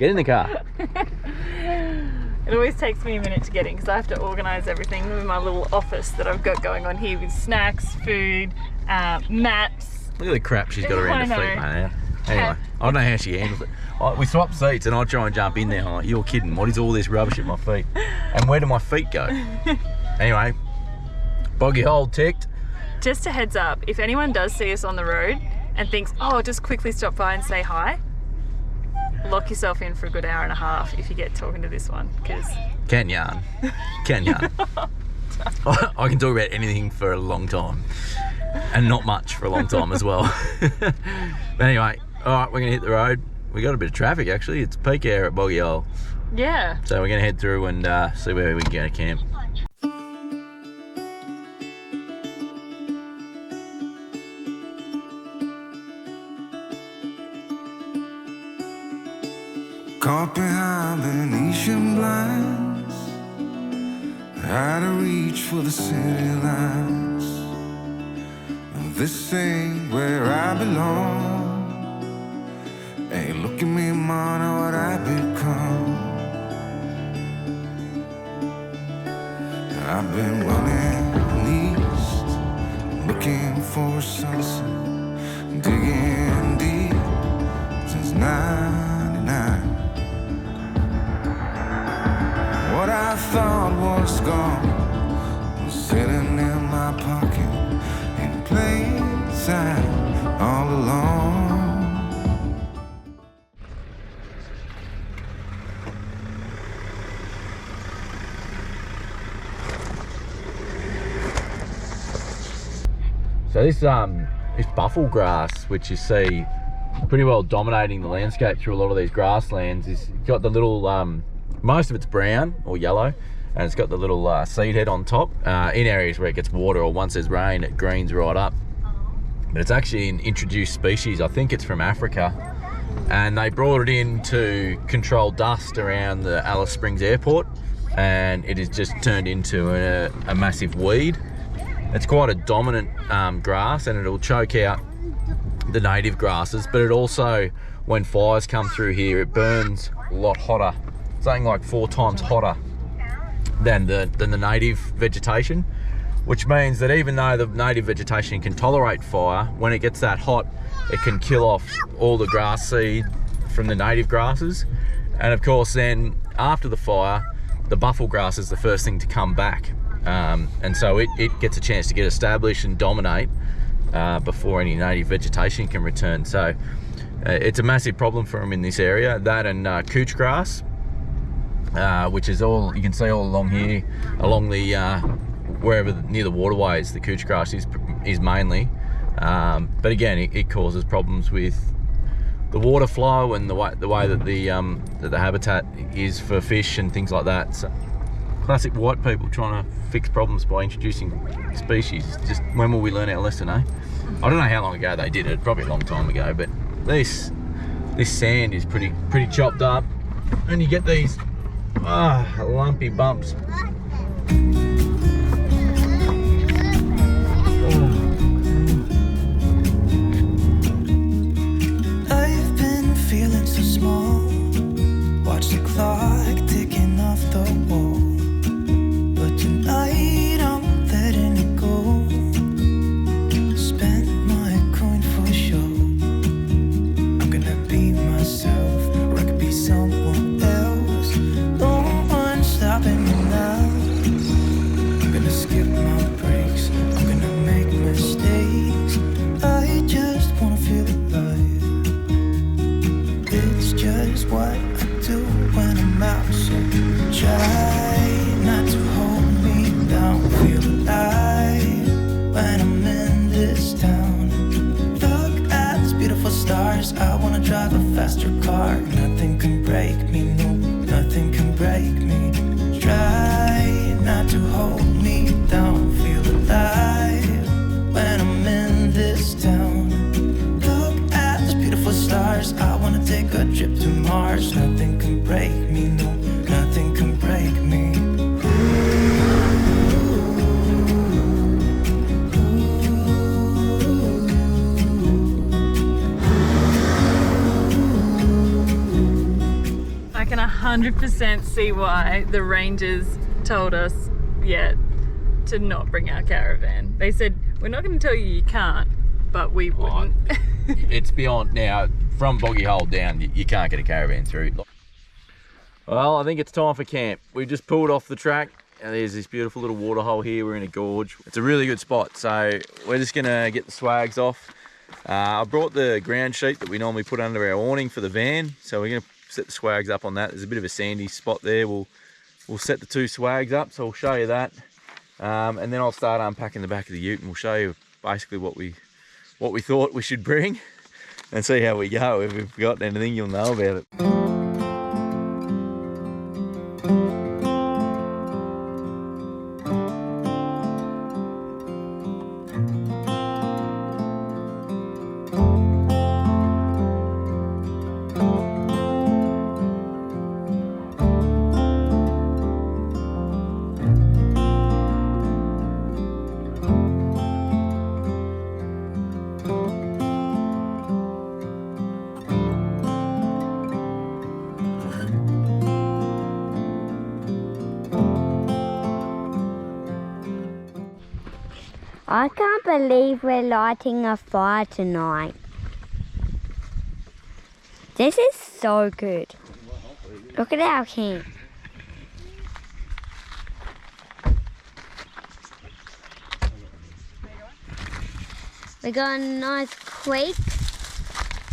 Get in the car. It always takes me a minute to get in because I have to organise everything in my little office that I've got going on here with snacks, food, maps. Look at the crap she's got around her feet, mate. Anyway, I don't know how she handles it. We swap seats and I try and jump in there. I'm like, you're kidding. What is all this rubbish at my feet? And where do my feet go? Anyway, Boggy Hole ticked. Just a heads up, if anyone does see us on the road and thinks, oh, I'll just quickly stop by and say hi, lock yourself in for a good hour and a half if you get talking to this one, because... Can yarn. Can yarn. I can talk about anything for a long time. And not much for a long time as well. But anyway, alright, we're going to hit the road. We got a bit of traffic actually. It's peak hour at Boggy Hole. Yeah. So we're going to head through and see where we can go to camp. Caught behind Venetian blinds, out of reach for the city lights. This ain't where I belong. Hey, look at me, man, what I've become. I've been running east, looking for a sunset, digging deep since '99. What I thought was gone was sitting in my pocket in plain sight all along. So this buffle grass, which you see pretty well dominating the landscape through a lot of these grasslands, is got the little most of it's brown or yellow, and it's got the little seed head on top. In areas where it gets water or once there's rain, it greens right up. But it's actually an introduced species. I think it's from Africa, and they brought it in to control dust around the Alice Springs airport, and it has just turned into a massive weed. It's quite a dominant grass, and it'll choke out the native grasses, but it also, when fires come through here, it burns a lot hotter, something like 4 times hotter than the native vegetation, which means that even though the native vegetation can tolerate fire, when it gets that hot, it can kill off all the grass seed from the native grasses. And of course then after the fire, the buffle grass is the first thing to come back, and so it gets a chance to get established and dominate before any native vegetation can return. So it's a massive problem for them in this area. That and couch grass, which is all you can see all along here, along the wherever near the waterways, the couch grass is mainly. But again, it causes problems with the water flow and the way that the habitat is for fish and things like that. So, classic white people trying to fix problems by introducing species. Just when will we learn our lesson, eh? I don't know how long ago they did it, probably a long time ago, but this sand is pretty chopped up, and you get these lumpy bumps. I've been feeling so small. Watch the clock ticking off the wall. But tonight I'm letting it go. Spend my coin for sure. I'm gonna be myself, or I could be someone else. No one's stopping me now. I'm gonna skip my breaks. I'm gonna make mistakes. I just wanna feel alive. It's just what I do when I'm out. So try not to hold me down. Feel alive when I'm in this town. Look at these beautiful stars. I wanna drive a faster car. Nothing can break me, no, nothing can break me. Try not to hold me down. Feel alive when I'm in this town. Look at these beautiful stars. I wanna take a trip to Mars. Nothing can break me, no, nothing can break me. I can 100% see why the rangers told us, to not bring our caravan. They said, we're not going to tell you can't, but we wouldn't. It's beyond now. From Boggy Hole down, you can't get a caravan through. Well, I think it's time for camp. We've just pulled off the track and there's this beautiful little water hole here. We're in a gorge. It's a really good spot, so we're just gonna get the swags off. I brought the ground sheet that we normally put under our awning for the van, so we're gonna set the swags up on that. There's a bit of a sandy spot there. We'll set the 2 swags up, so I'll show you that, and then I'll start unpacking the back of the ute and we'll show you basically what we thought we should bring and see how we go. If we've got anything, you'll know about it. I can't believe we're lighting a fire tonight. This is so good. Look at our camp. We got a nice creek.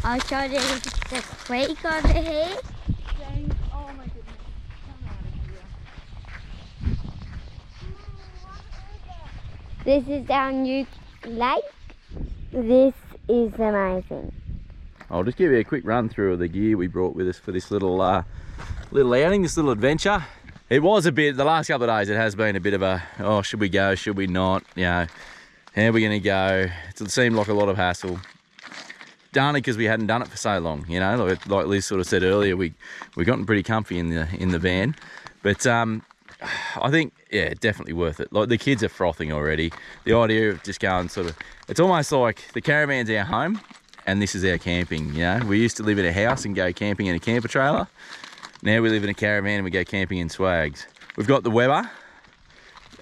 I'll show you the creek over here. Oh my goodness. This is our new lake. This is amazing. I'll just give you a quick run through of the gear we brought with us for this little outing, this little adventure. It was a bit, the last couple of days it has been a bit of a, oh, should we go, should we not, you know, how are we going to go? It seemed like a lot of hassle. Darned because we hadn't done it for so long, you know, like Liz sort of said earlier, we gotten pretty comfy in the van. But I think, yeah, definitely worth it. Like, the kids are frothing already. The idea of just going sort of, it's almost like the caravan's our home and this is our camping, you know. We used to live in a house and go camping in a camper trailer. Now we live in a caravan and we go camping in swags. We've got the Weber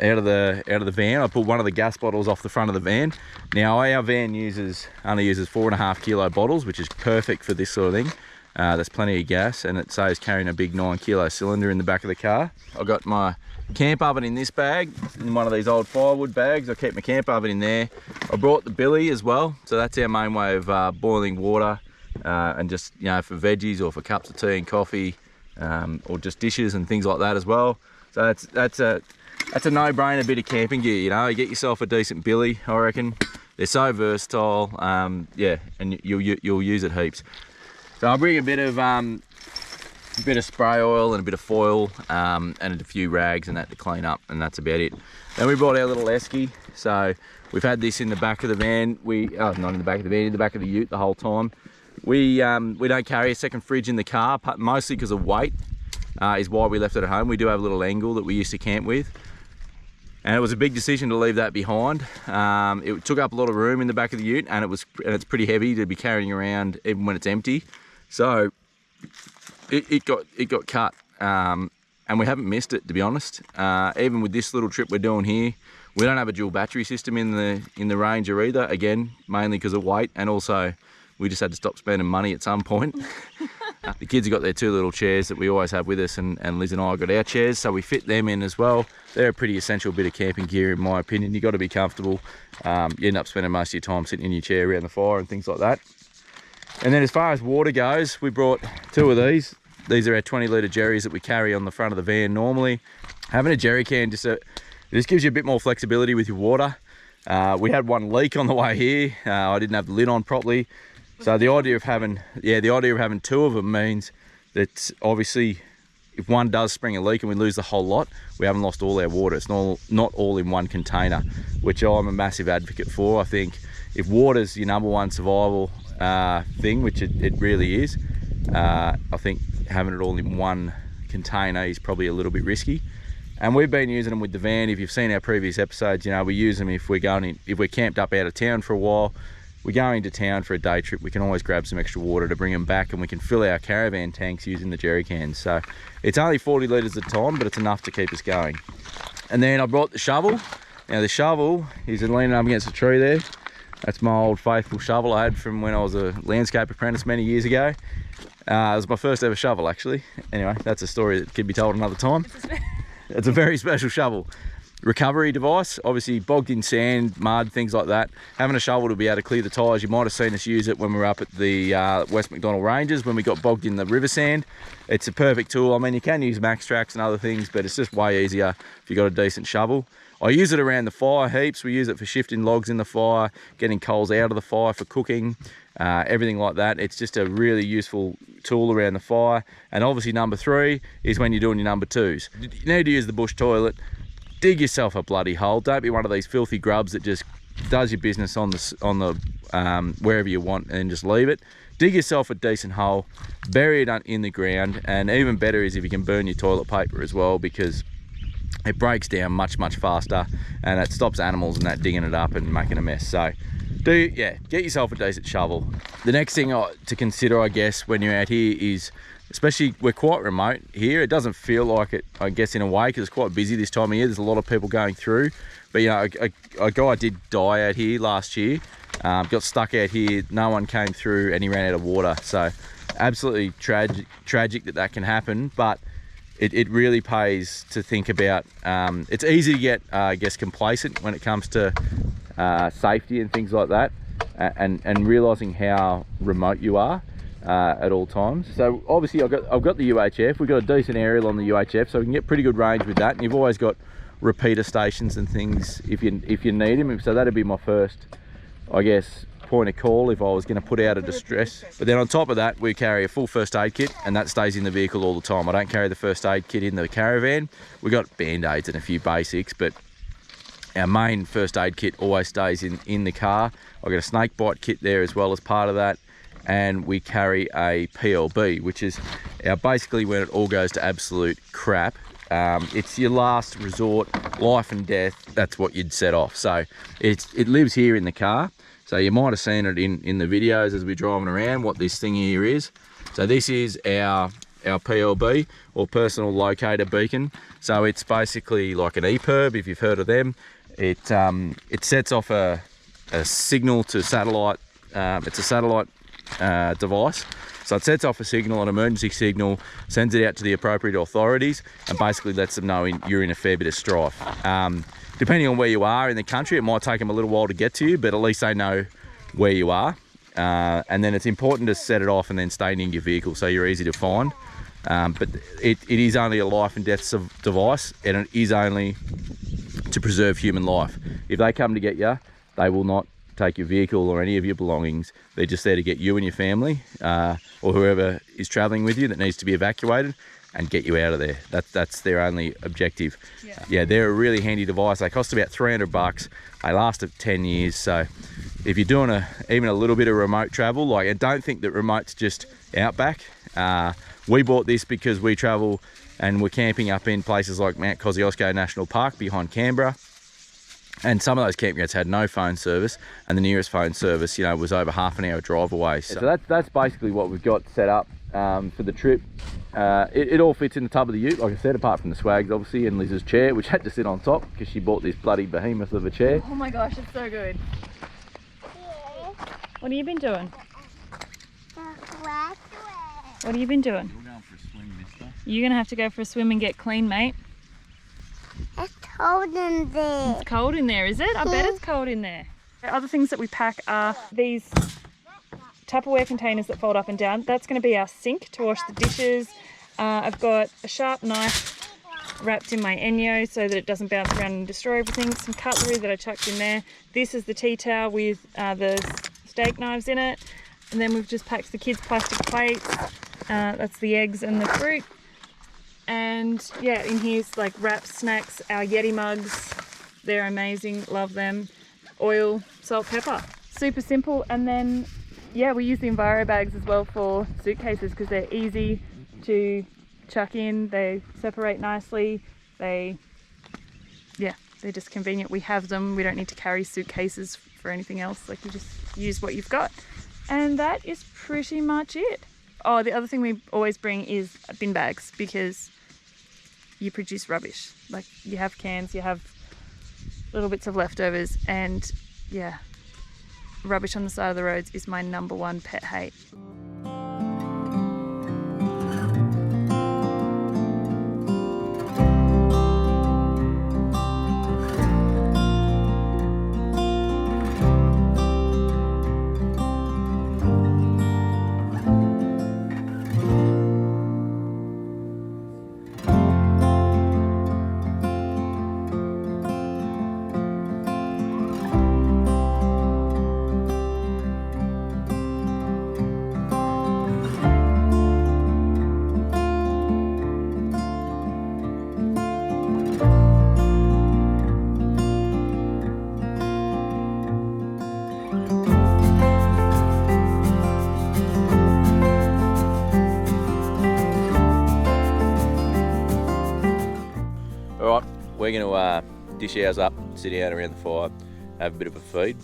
out of the van. I put one of the gas bottles off the front of the van. Now our van only uses 4.5 kilo bottles, which is perfect for this sort of thing. There's plenty of gas and it saves carrying a big 9 kilo cylinder in the back of the car. I've got my camp oven in this bag, in one of these old firewood bags. I keep my camp oven in there. I brought the billy as well, so that's our main way of boiling water, and just, you know, for veggies or for cups of tea and coffee, or just dishes and things like that as well. So that's a no-brainer bit of camping gear, you know. You get yourself a decent billy, I reckon. They're so versatile, yeah, and you'll use it heaps. So I'll bring a bit of spray oil and a bit of foil, and a few rags and that to clean up, and that's about it. Then we brought our little esky. So we've had this in the back of the van. Not in the back of the van, in the back of the ute the whole time. We don't carry a second fridge in the car, mostly because of weight, is why we left it at home. We do have a little angle that we used to camp with. And it was a big decision to leave that behind. It took up a lot of room in the back of the ute, and it's pretty heavy to be carrying around even when it's empty. So it got cut, and we haven't missed it, to be honest. Even with this little trip we're doing here, we don't have a dual battery system in the Ranger either. Again, mainly because of weight, and also we just had to stop spending money at some point. The kids have got their 2 little chairs that we always have with us, and Liz and I got our chairs, so we fit them in as well. They're a pretty essential bit of camping gear, in my opinion. You've got to be comfortable. You end up spending most of your time sitting in your chair around the fire and things like that. And then as far as water goes, we brought 2 of these. These are our 20-litre jerrys that we carry on the front of the van normally. Having a jerry can just gives you a bit more flexibility with your water. We had one leak on the way here. I didn't have the lid on properly. So the idea of having 2 of them means that obviously if one does spring a leak and we lose the whole lot, we haven't lost all our water. It's not all in one container, which I'm a massive advocate for. I think if water's your number one survival thing, which it really is, I think having it all in one container is probably a little bit risky. And we've been using them with the van. If you've seen our previous episodes, you know, we use them if we're camped up out of town for a while. we're going to town for a day trip, we can always grab some extra water to bring them back, and we can fill our caravan tanks using the jerry cans. So it's only 40 litres at a time, but it's enough to keep us going. And then I brought the shovel. Now the shovel is leaning up against a tree there. That's my old faithful shovel I had from when I was a landscape apprentice many years ago. It was my first ever shovel, actually. Anyway, that's a story that could be told another time. It's a very special shovel. Recovery device, obviously bogged in sand, mud, things like that. Having a shovel to be able to clear the tyres. You might have seen us use it when we were up at the West McDonnell Ranges when we got bogged in the river sand. It's a perfect tool. I mean, you can use max tracks and other things, but it's just way easier if you've got a decent shovel. I use it around the fire heaps. We use it for shifting logs in the fire, getting coals out of the fire for cooking, everything like that. It's just a really useful tool around the fire. And obviously number 3 is when you're doing your number 2s. You need to use the bush toilet. Dig yourself a bloody hole. Don't be one of these filthy grubs that just does your business on the wherever you want and just leave it. Dig yourself a decent hole, bury it in the ground, and even better is if you can burn your toilet paper as well, because it breaks down much faster and it stops animals and that digging it up and making a mess. So get yourself a decent shovel. The next thing to consider, I guess, when you're out here is, especially we're quite remote here, it doesn't feel like it, I guess, in a way, because it's quite busy this time of year. There's a lot of people going through, but you know, a guy did die out here last year, got stuck out here, no one came through and he ran out of water. So absolutely tragic that can happen, but it really pays to think about. It's easy to get, I guess, complacent when it comes to safety and things like that, and realizing how remote you are at all times. So obviously I've got the UHF. We've got a decent aerial on the UHF, so we can get pretty good range with that, and you've always got repeater stations and things if you need them. So that'd be my first, I guess, point of call if I was going to put out a distress. But then on top of that, we carry a full first aid kit, and that stays in the vehicle all the time. I don't carry the first aid kit in the caravan. We got band-aids and a few basics, but our main first aid kit always stays in the car. I've got a snake bite kit there as well as part of that, and we carry a PLB, which is basically when it all goes to absolute crap. It's your last resort, life and death. That's what you'd set off. So it lives here in the car. So you might have seen it in the videos as we're driving around, what this thing here is. So this is our PLB, or personal locator beacon. So it's basically like an EPIRB, if you've heard of them. It sets off a signal to satellite. It's a satellite device. So it sets off a signal, an emergency signal, sends it out to the appropriate authorities, and basically lets them know you're in a fair bit of strife. Depending on where you are in the country, it might take them a little while to get to you, but at least they know where you are. And then it's important to set it off and then stay in your vehicle so you're easy to find. But it is only a life and death device, and it is only to preserve human life. If they come to get you, they will not take your vehicle or any of your belongings. They're just there to get you and your family, or whoever is traveling with you that needs to be evacuated, and get you out of there. That's their only objective. Yeah, they're a really handy device. They cost about $300. They last 10 years. So if you're doing even a little bit of remote travel, like, I don't think that remote's just outback. We bought this because we travel and we're camping up in places like Mount Kosciuszko National Park behind Canberra. And some of those campgrounds had no phone service, and the nearest phone service, was over half an hour drive away. So that's basically what we've got set up for the trip. It all fits in the tub of the ute, like I said, apart from the swags, obviously, and Liz's chair, which had to sit on top because she bought this bloody behemoth of a chair. Oh my gosh, it's so good. What have you been doing? What have you been doing? We're going for a swim, mister. You're going to have to go for a swim and get clean, mate. It's cold in there. It's cold in there, is it? I bet it's cold in there. Other things that we pack are these Tupperware containers that fold up and down. That's going to be our sink to wash the dishes. I've got a sharp knife wrapped in my Enyo so that it doesn't bounce around and destroy everything. Some cutlery that I chucked in there. This is the tea towel with the steak knives in it. And then we've just packed the kids' plastic plates. That's the eggs and the fruit. And yeah, in here's like wraps, snacks, our Yeti mugs. They're amazing, love them. Oil, salt, pepper. Super simple. And then yeah, we use the Enviro bags as well for suitcases because they're easy to chuck in. They separate nicely. They're just convenient. We have them. We don't need to carry suitcases for anything else. Like, we just use what you've got. And that is pretty much it. Oh, the other thing we always bring is bin bags, because you produce rubbish. Like, you have cans, you have little bits of leftovers, and yeah, rubbish on the side of the roads is my #1 pet hate. We're going to dish ours up, sit down around the fire, have a bit of a feed,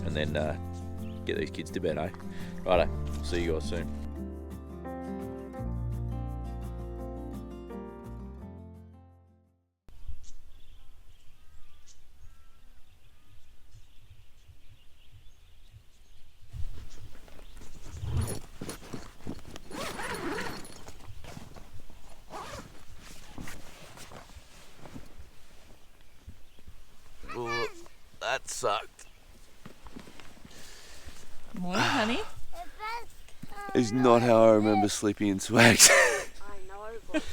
and then get these kids to bed, eh? Righto, see you guys soon. That sucked. Morning, honey. It's not how I remember sleeping in swags. I know, but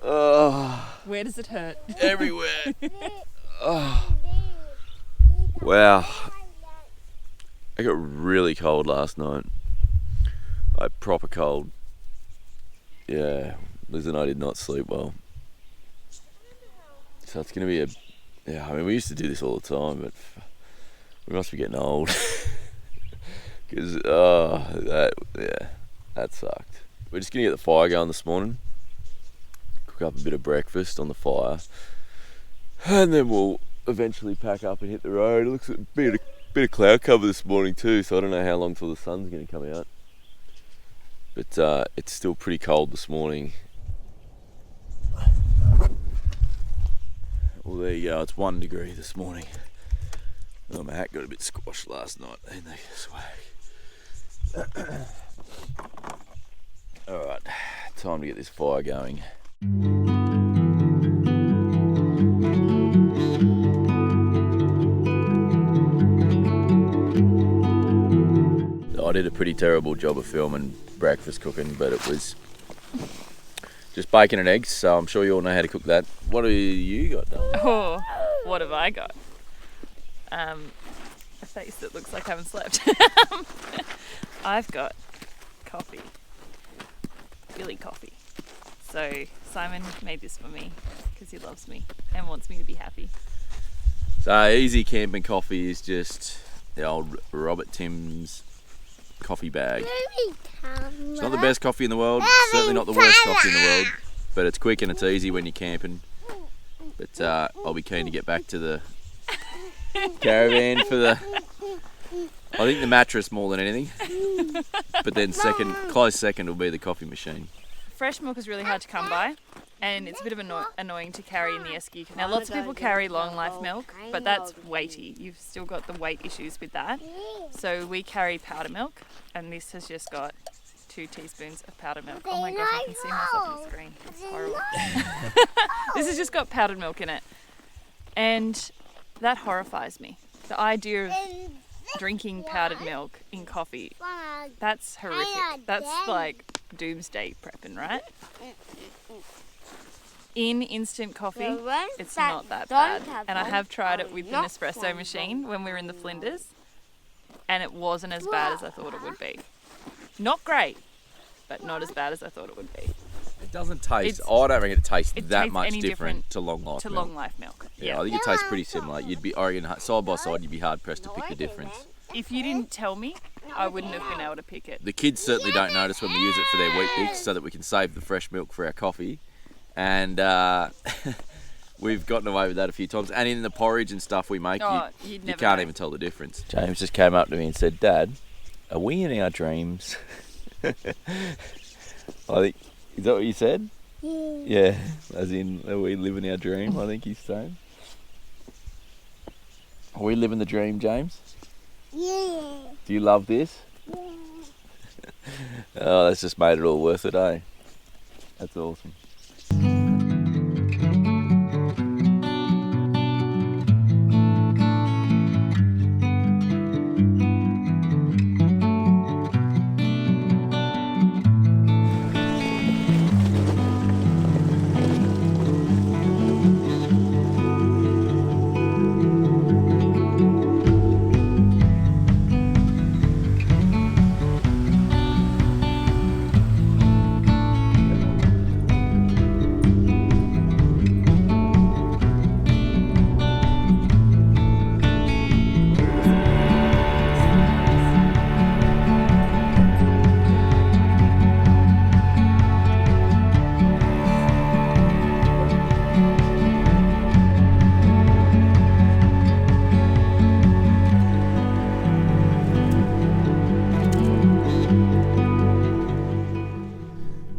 Oh, Where does it hurt? everywhere. Oh. Wow. I got really cold last night. Like, proper cold. Yeah, Liz and I did not sleep well. So it's going to be a... Yeah, I mean, we used to do this all the time, but we must be getting old. Because, that sucked. We're just going to get the fire going this morning. Cook up a bit of breakfast on the fire. And then we'll eventually pack up and hit the road. It looks like a bit of cloud cover this morning too, so I don't know how long till the sun's going to come out. But it's still pretty cold this morning. Well, there you go, it's 1 degree this morning. Oh, my hat got a bit squashed last night in the swag. Alright, time to get this fire going. I did a pretty terrible job of filming breakfast cooking, but it was just bacon and eggs, so I'm sure you all know how to cook that. What have you got, darling? Oh, what have I got? A face that looks like I haven't slept. I've got coffee. Billy coffee. So Simon made this for me because he loves me and wants me to be happy. So easy camping coffee is just the old Robert Tim's coffee bag. It's not the best coffee in the world, certainly not the worst coffee in the world, but it's quick and it's easy when you're camping. But I'll be keen to get back to the caravan for I think the mattress more than anything. But then close second will be the coffee machine. Fresh milk is really hard to come by, and it's a bit of annoying to carry in the esky. Now, lots of people carry long life milk, but that's weighty. You've still got the weight issues with that. So we carry powder milk, and this has just got 2 teaspoons of powdered milk. Oh my gosh, I can see myself on the screen. It's horrible. This has just got powdered milk in it, and that horrifies me. The idea of drinking powdered milk in coffee, that's horrific. That's like doomsday prepping, right? In instant coffee, it's not that bad. And I have tried it with an espresso machine when we were in the Flinders, and it wasn't as bad as I thought it would be. Not great, but not as bad as I thought it would be. It doesn't taste, I don't reckon it tastes that tastes much any different to long life To milk. long life milk. Yeah, I think it tastes pretty similar. You'd be, I reckon, side by side, you'd be hard pressed to pick the difference. If you didn't tell me, I wouldn't have been able to pick it. The kids certainly don't notice when we use it for their wheat bix, so that we can save the fresh milk for our coffee. And We've gotten away with that a few times, and in the porridge and stuff we make, you never can't know. even tell the difference. James just came up to me and said, "Dad, are we in our dreams?" I think, is that what you said? Yeah, as in, are we living our dream? I think he's saying. Are we living the dream, James? Yeah. Do you love this? Yeah. Oh, that's just made it all worth it, eh? That's awesome.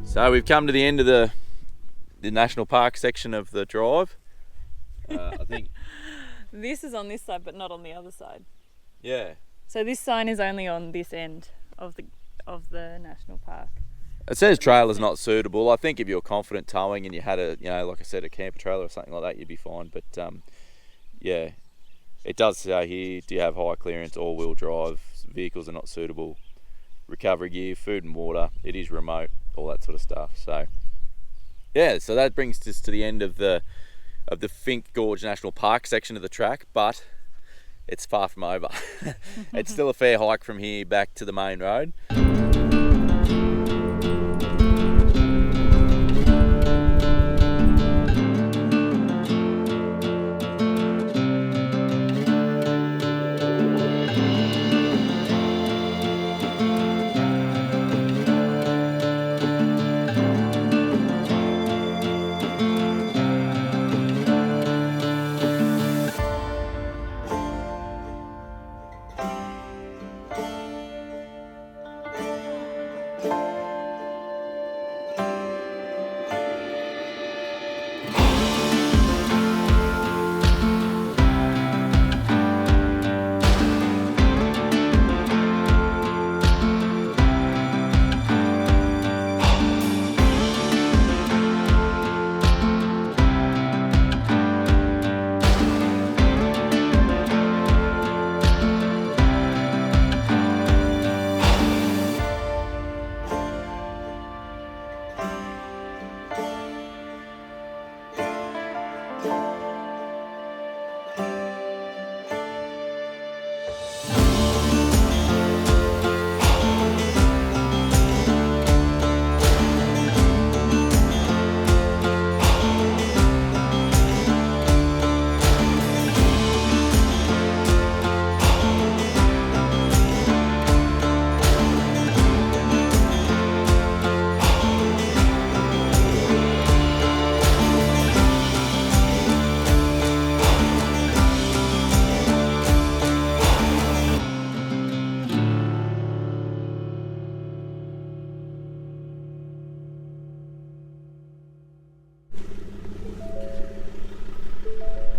So we've come to the end of the national park section of the drive. I think. This is on this side, but not on the other side. Yeah. So this sign is only on this end of the national park. It says trailer's not suitable. I think if you're confident towing and you had a, like I said, a camper trailer or something like that, you'd be fine. But yeah, it does say here, do you have high clearance, all-wheel drive, vehicles are not suitable, recovery gear, food and water, it is remote, all that sort of stuff. So yeah, so that brings us to the end of the Finke Gorge National Park section of the track, but it's far from over. It's still a fair hike from here back to the main road.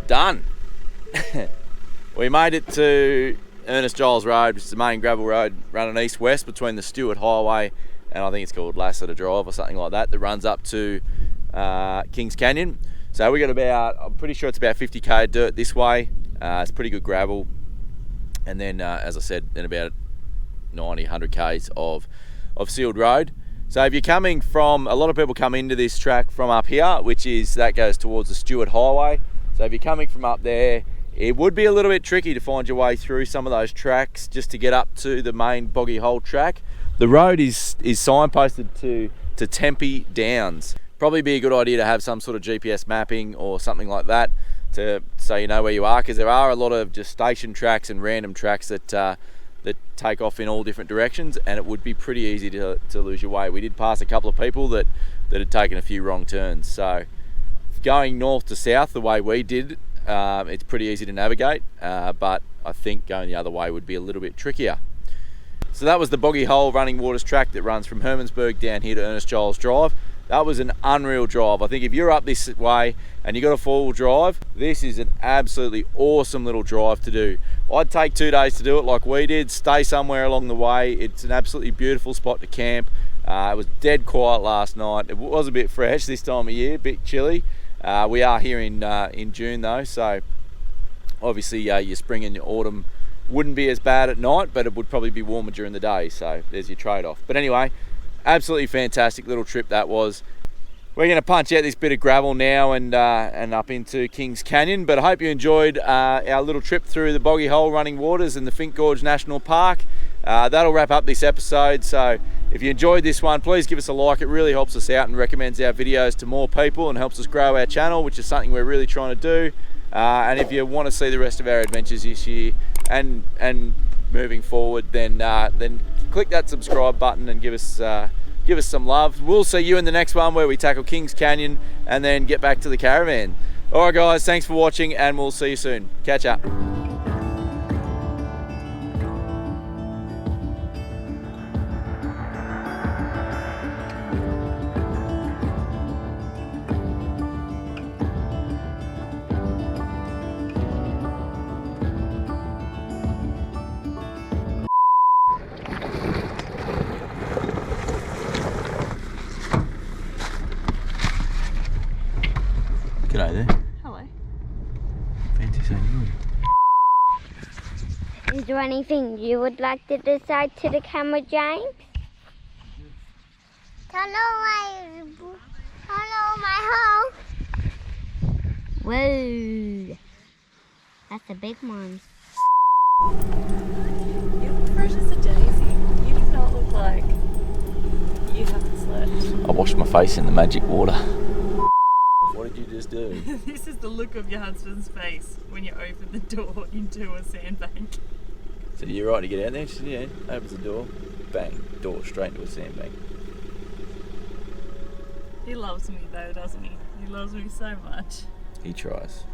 Done. We made it to Ernest Giles Rd, which is the main gravel road running east-west between the Stewart Highway and I think it's called Lassiter Drive or something like that, that runs up to Kings Canyon. So we got about, I'm pretty sure it's about 50k dirt this way. It's pretty good gravel. And then, as I said, then about 90, 100 k's of sealed road. So if you're coming from, a lot of people come into this track from up here, which is, that goes towards the Stewart Highway. So if you're coming from up there, it would be a little bit tricky to find your way through some of those tracks just to get up to the main Boggy Hole track. The road is signposted to Tempe Downs. Probably be a good idea to have some sort of GPS mapping or something like that so you know where you are, because there are a lot of just station tracks and random tracks that take off in all different directions, and it would be pretty easy to lose your way. We did pass a couple of people that had taken a few wrong turns, so going north to south the way we did, it's pretty easy to navigate, but I think going the other way would be a little bit trickier. So that was the Boggy Hole running waters track that runs from Hermansburg down here to Ernest Giles Drive. That was an unreal drive. I think if you're up this way and you got a 4-wheel drive, this is an absolutely awesome little drive to do. I'd take 2 days to do it like we did, stay somewhere along the way. It's an absolutely beautiful spot to camp. It was dead quiet last night. It was a bit fresh this time of year, a bit chilly. We are here in June though, so obviously your spring and your autumn wouldn't be as bad at night, but it would probably be warmer during the day, so there's your trade-off. But anyway, absolutely fantastic little trip that was. We're going to punch out this bit of gravel now and up into Kings Canyon, but I hope you enjoyed our little trip through the Boggy Hole running waters and the Finke Gorge National Park. That'll wrap up this episode, so if you enjoyed this one, please give us a like. It really helps us out and recommends our videos to more people and helps us grow our channel, which is something we're really trying to do. And if you want to see the rest of our adventures this year and moving forward, then click that subscribe button and give us some love. We'll see you in the next one where we tackle Kings Canyon and then get back to the caravan. Alright guys, thanks for watching and we'll see you soon. Catch up. G'day there. Hello. Fancy seeing you. Is there anything you would like to decide to the camera, James? Hello, my home. Whoa. That's a big one. You look fresh as a daisy. You do not look like you haven't slept. I washed my face in the magic water. What did you just do? This is the look of your husband's face when you open the door into a sandbank. So you're right to get out there? She, yeah, opens the door, bang, door straight into a sandbank. He loves me though, doesn't he? He loves me so much. He tries.